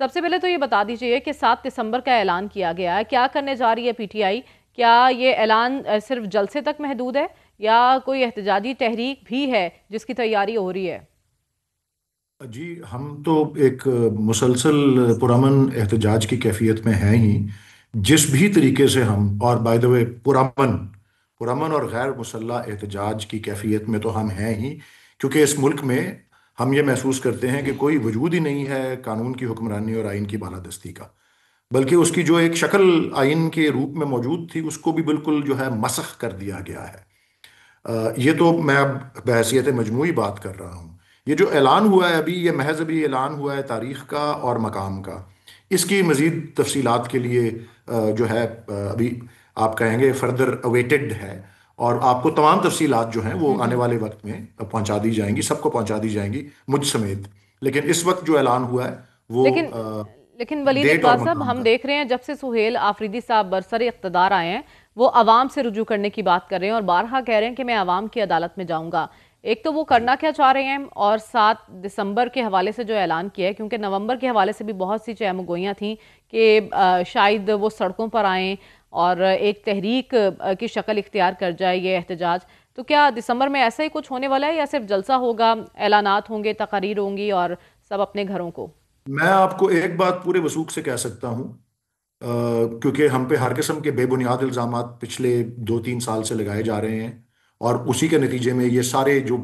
सबसे पहले तो ये बता दीजिए कि 7 दिसंबर का ऐलान किया गया है, क्या करने जा रही है पीटीआई? क्या ये ऐलान सिर्फ जलसे तक महदूद है या कोई एहतजाजी तहरीक भी है जिसकी तैयारी हो रही है? जी, हम तो एक मुसलसल पुरअमन एहतजाज की कैफियत में हैं ही। जिस भी तरीके से हम, और बाय द वे, पुरअमन पुरअमन और गैर मुसल्लह एहतजाज की कैफियत में तो हम हैं ही, क्योंकि इस मुल्क में हम ये महसूस करते हैं कि कोई वजूद ही नहीं है कानून की हुक्मरानी और आइन की बालादस्ती का। बल्कि उसकी जो एक शक्ल आइन के रूप में मौजूद थी, उसको भी बिल्कुल जो है मसख कर दिया गया है। ये तो मैं अब बहैसियत मजमूई बात कर रहा हूँ। ये जो ऐलान हुआ है अभी, ये महज अभी ऐलान हुआ है तारीख का और मकाम का। इसकी मज़ीद तफसीलात के लिए जो है अभी आप कहेंगे फर्दर अवेटेड है, और आपको तमाम तफसीलात जो हैं वो आने हम्म। वाले वक्त में पहुंचा दी जाएंगी, सबको पहुंचा दी जाएंगी, मुझ समेत। लेकिन इस वक्त जो ऐलान हुआ है वो लेकिन लेकिन वलीद डेट इकबाल और साहब, मकाम हम का। देख रहे हैं जब से सुहेल आफरीदी साहब बरसरे इख्तदार आए हैं, वो अवाम से रुजू करने की बात कर रहे हैं और बारहा कह रहे हैं कि मैं अवाम की अदालत में जाऊंगा। एक तो वो जी। करना क्या चाह रहे हैं, और 7 दिसंबर के हवाले से जो ऐलान किया है, क्योंकि नवंबर के हवाले से भी बहुत सी चहमगोइयाँ थी कि शायद वो सड़कों पर आएँ और एक तहरीक की शक्ल इख्तियार कर जाए ये एहतजाज। तो क्या दिसंबर में ऐसा ही कुछ होने वाला है या सिर्फ जलसा होगा, ऐलानात होंगे, तकारीर होंगी और सब अपने घरों को? मैं आपको एक बात पूरे वसूख से कह सकता हूँ, क्योंकि हम पे हर किस्म के बेबुनियाद इल्ज़ामात पिछले 2-3 साल से लगाए जा रहे हैं, और उसी के नतीजे में ये सारे जो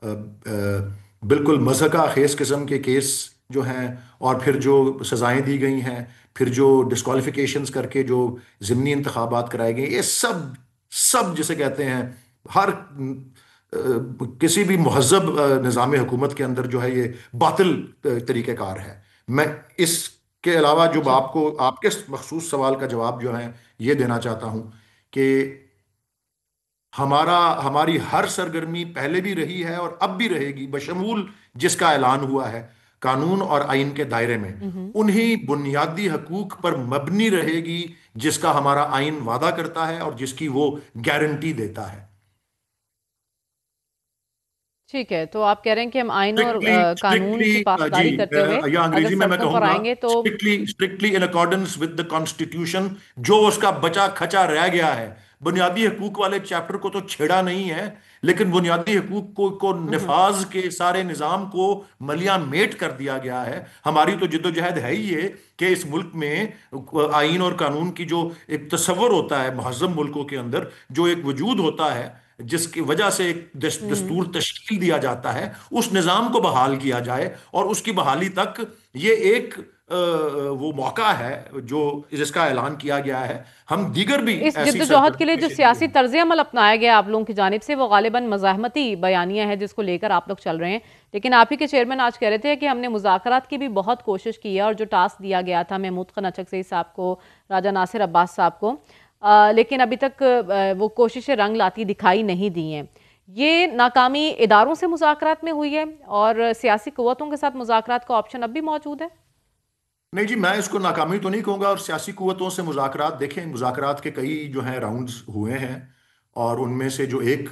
बिल्कुल मज़हका खेस किस्म के केस जो हैं, और फिर जो सज़ाएं दी गई हैं, फिर जो डिस्क्वालिफिकेशंस करके जो ज़िमनी इंतखाबात कराए गए, ये सब सब जिसे कहते हैं, हर किसी भी महज़ब निज़ाम हुकूमत के अंदर जो है ये बातिल तरीक़ेकार है। मैं इसके अलावा जो जी। आपको आपके मखसूस सवाल का जवाब जो है ये देना चाहता हूँ कि हमारी हर सरगर्मी पहले भी रही है और अब भी रहेगी, बशमूल जिसका ऐलान हुआ है कानून और आइन के दायरे में, हम्म। उन्हीं बुनियादी हकूक पर मबनी रहेगी जिसका हमारा आइन वादा करता है और जिसकी वो गारंटी देता है। ठीक है, तो आप कह रहे हैं कि हम आइन और स्ट्रिक्टली कानून स्ट्रिक्टली की जी, पासदारी करते हुए या अगर अंग्रेजी में मैं सड़कों पर कहूंगा आएंगे तो। Strictly strictly in accordance with the constitution. जो उसका बचा खचा रह गया है, बुनियादी हकूक वाले चैप्टर को तो छेड़ा नहीं है, लेकिन बुनियादी हकूक को हम्म। नफाज के सारे निज़ाम को मलिया मेट कर दिया गया है। हमारी तो जिद्दोजहद है ही ये कि इस मुल्क में आइन और कानून की जो एक तस्वर होता है महज़्ज़म मुल्कों के अंदर, जो एक वजूद होता है जिसकी वजह से एक हम्म। दस्तूर तश्कील दिया जाता है, उस निज़ाम को बहाल किया जाए। और उसकी बहाली तक ये एक वो मौका है जो जिसका ऐलान किया गया है। हम दीगर भी इस ऐसी जिद्दोजहद के सरगर्मी लिए में जो शरीक सियासी हैं। तर्ज अमल अपनाया गया आप लोगों की जानिब से, वो गालिबन मज़ाहमती बयानिया है जिसको लेकर आप लोग चल रहे हैं। लेकिन आप ही के चेयरमैन आज कह रहे थे कि हमने मुज़ाकरात की भी बहुत कोशिश की है, और जो टास्क दिया गया था महमूद खान अचकज़ई साहब को, राजा नासिर अब्बास साहब को, लेकिन अभी तक वो कोशिशें रंग लाती दिखाई नहीं दी हैं। ये नाकामी इदारों से मुज़ाकरात में हुई है और सियासी क़ुव्वतों के साथ मुज़ाकरात का ऑप्शन अब भी मौजूद है? नहीं जी, मैं इसको नाकामी तो नहीं कहूँगा। और सियासी कुव्वतों से मुज़ाकरात, देखें, मुज़ाकरात के कई जो हैं राउंड्स हुए हैं, और उनमें से जो एक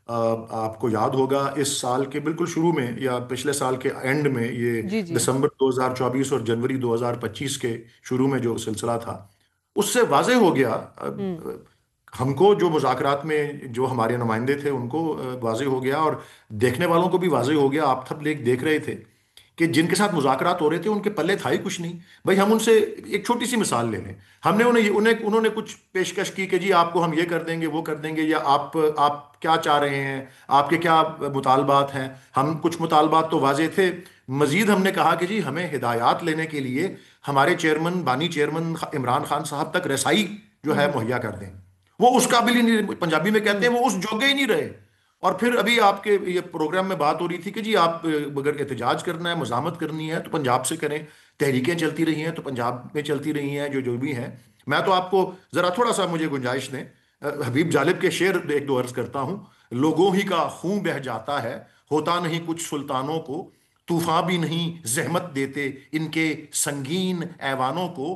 आपको याद होगा इस साल के बिल्कुल शुरू में या पिछले साल के एंड में, ये जी जी। दिसंबर 2024 और जनवरी 2025 के शुरू में जो सिलसिला था, उससे वाज़ेह हो गया हम्म। हमको, जो मुज़ाकरात में जो हमारे नुमाइंदे थे उनको वाज़ेह हो गया, और देखने वालों को भी वाज़ेह हो गया। आप सब लोग देख रहे थे कि जिनके साथ मुज़ाकरात हो रहे थे उनके पल्ले था ही कुछ नहीं। भाई, हम उनसे एक छोटी सी मिसाल ले लें। हमने उन्हें उन्होंने कुछ पेशकश की कि जी आपको हम ये कर देंगे, वो कर देंगे, या आप क्या चाह रहे हैं, आपके क्या मुतालबात हैं। हम कुछ मुतालबात तो वाजे थे। मजीद हमने कहा कि जी हमें हिदायत लेने के लिए हमारे चेयरमैन, बानी चेयरमैन इमरान खान साहब तक रसाई जो है हम्म। मुहैया कर दें। वो उस काबिल ही नहीं, पंजाबी में कहते हम्म। हैं, वो उस जोगे ही नहीं रहे। और फिर अभी आपके ये प्रोग्राम में बात हो रही थी कि जी आप अगर एहतजाज करना है, मज़ामत करनी है, तो पंजाब से करें। तहरीकें चलती रही हैं तो पंजाब में चलती रही हैं, जो जो भी हैं। मैं तो आपको ज़रा थोड़ा सा मुझे गुंजाइश दें, हबीब जालिब के शेर एक दो अर्ज करता हूँ। लोगों ही का खून बह जाता है, होता नहीं कुछ सुल्तानों को, तूफान भी नहीं जहमत देते इनके संगीन ऐवानों को,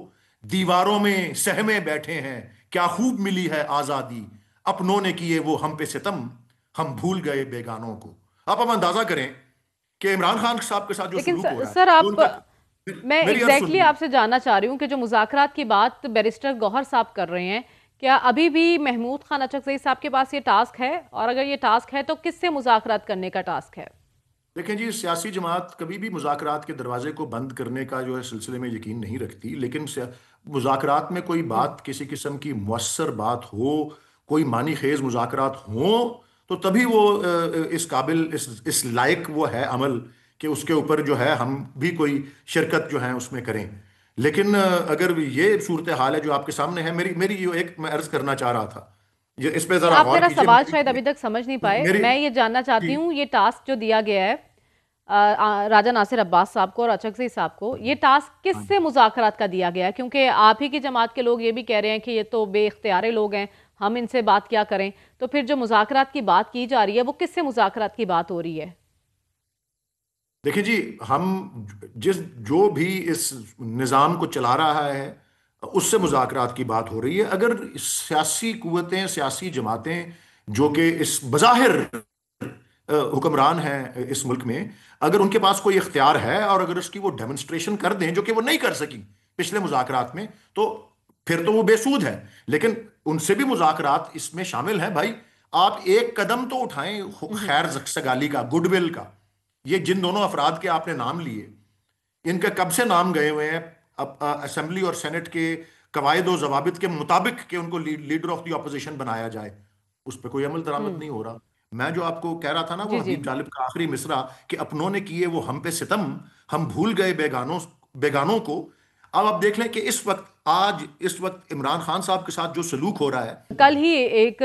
दीवारों में सहमे बैठे हैं, क्या खूब मिली है आज़ादी, अपनों ने किए वो हम पे सितम, हम भूल गए बेगानों को। आप अब अंदाजा करें कि इमरान खान साहब के साथ जो लेकिन सलूक हो रहा है, सर जो आप उनका मैं मेरी अर्ज एग्जैक्टली सुनिए। आपसे जानना चाह रही हूँ कि जो मुज़ाकरात की बात बैरिस्टर गौहर साहब कर रहे हैं, क्या अभी भी महमूद खान अचकज़ई साहब के पास ये टास्क है, और अगर ये टास्क है तो किससे मुज़ाकरात करने का टास्क है? देखें जी, सियासी जमात कभी भी मुज़ाकरात के दरवाजे को बंद करने का जो है सिलसिले में यकीन नहीं रखती, लेकिन मुज़ाकरात में कोई हम्म। बात, किसी किस्म की मुअस्सर बात हो, कोई मानी खेज मुज़ाकरात हो, तो तभी वो इस काबिल, इस लायक वो है अमल कि उसके ऊपर जो है हम भी कोई शिरकत जो है उसमें करें। लेकिन अगर ये सूरत हाल है जो आपके सामने है, मेरी मेरी जो एक मैं अर्ज करना चाह रहा था, ये इस पे ज़रा आप गौर मेरा कीजिए। सवाल शायद अभी तक समझ नहीं पाए। मेरी मैं ये जानना चाहती जी हूँ, ये टास्क जो दिया गया है राजा नासिर अब्बास साहब को और अचकज़ई साहब को, ये टास्क हाँ, किससे मुज़ाकरात का दिया गया है? क्योंकि आप ही की जमात के लोग ये भी कह रहे हैं कि ये तो बेइख्तियारे लोग हैं, हम इनसे बात क्या करें। तो फिर जो मुज़ाकरात की बात की जा रही है वो किससे मुज़ाकरात की बात हो रही है? देखिए जी, हम जिस जो भी इस निज़ाम को चला रहा है उससे मुज़ाकरात की बात हो रही है। अगर सियासी कुव्वतें, सियासी जमातें जो कि इस बज़ाहिर हुक्मरान हैं इस मुल्क में, अगर उनके पास कोई इख्तियार है और अगर उसकी वो डेमोन्स्ट्रेशन कर दें जो कि वो नहीं कर सकी पिछले मुज़ाकरात में, तो फिर तो वो बेसूद है। लेकिन उनसे भी मुज़ाकरात इसमें शामिल है भाई। आप एक कदम तो उठाएं हम्म। खैर सगाली का, गुडविल का। ये जिन दोनों अफराद के आपने नाम लिए, इनके कब से नाम गए हुए हैं अब असेंबली और सेनेट के कवायद और जवाबित के मुताबिक कि उनको लीडर ऑफ द ऑपोजिशन बनाया जाए, उस पर कोई अमल दरामद हम्म। नहीं हो रहा। मैं जो आपको कह रहा था ना, वो जी जी। हबीब जालिब का आखिरी मिसरा कि अपनों ने किए वो हम पे सितम, हम भूल गए बेगानों बेगानों को। अब आप देख लें कि इस वक्त, आज इस वक्त इमरान खान साहब के साथ जो सलूक हो रहा है। कल ही एक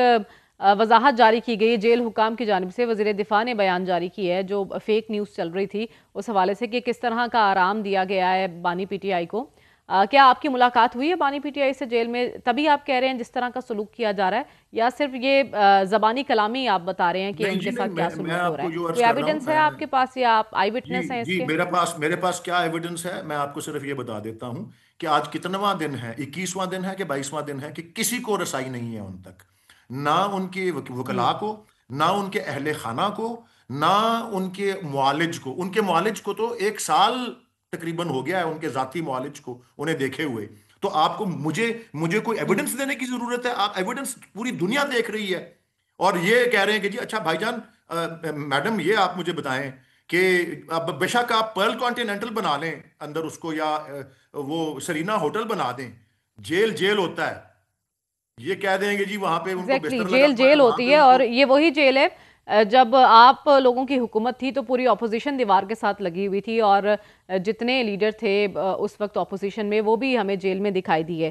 वजाहत जारी की गई जेल हुकाम की जानिब से, वजीर दिफा ने बयान जारी किया है जो फेक न्यूज़ चल रही थी उस हवाले से कि किस तरह का आराम दिया गया है बानी पीटीआई को। क्या आपकी मुलाकात हुई है बानी पीटीआई से जेल में, तभी आप कह रहे हैं जिस तरह का सलूक किया जा रहा है, या सिर्फ ये ज़बानी कलामी आप बता रहे हैं कि नहीं जी उनके नहीं, साथ क्या मैं सलूक हो रहा आपको है? जो अर्ज कोई कर रहा हूँ, एविडेंस है आपके पास, या आप आई जी विटनेस हैं जी, इसके? मेरे पास क्या एविडेंस है, मैं आपको सिर्फ ये बता देता हूं कि आज कितनवां दिन है, 21वां दिन है कि 22वां दिन है कि किसी को रसाई नहीं है उन तक। ना उनके हम्म। वकला को, ना उनके अहले खाना को, ना उनके मुआलिज को। उनके मुआलिज को तो 1 साल तकरीबन हो गया है, उनके जाती मुआलिज को उन्हें देखे हुए। तो आपको मुझे मुझे कोई हम्म। एविडेंस देने की जरूरत है? आप एविडेंस पूरी दुनिया देख रही है। और ये कह रहे हैं कि जी अच्छा भाईजान, मैडम ये आप मुझे बताएं कि अब बेशक आप पर्ल कॉन्टिनेंटल बना लें अंदर उसको, या वो सरीना होटल बना दें, जेल जेल होता है। ये कह देंगे जी वहां पे उनको एग्जैक्टली बिस्तर लगा जेल हुआ है, जेल वहां होती पे है, और उनको। ये वही जेल है जब आप लोगों की हुकूमत थी तो पूरी ऑपोजिशन दीवार के साथ लगी हुई थी, और जितने लीडर थे उस वक्त ऑपोजिशन में, वो भी हमें जेल में दिखाई दिए।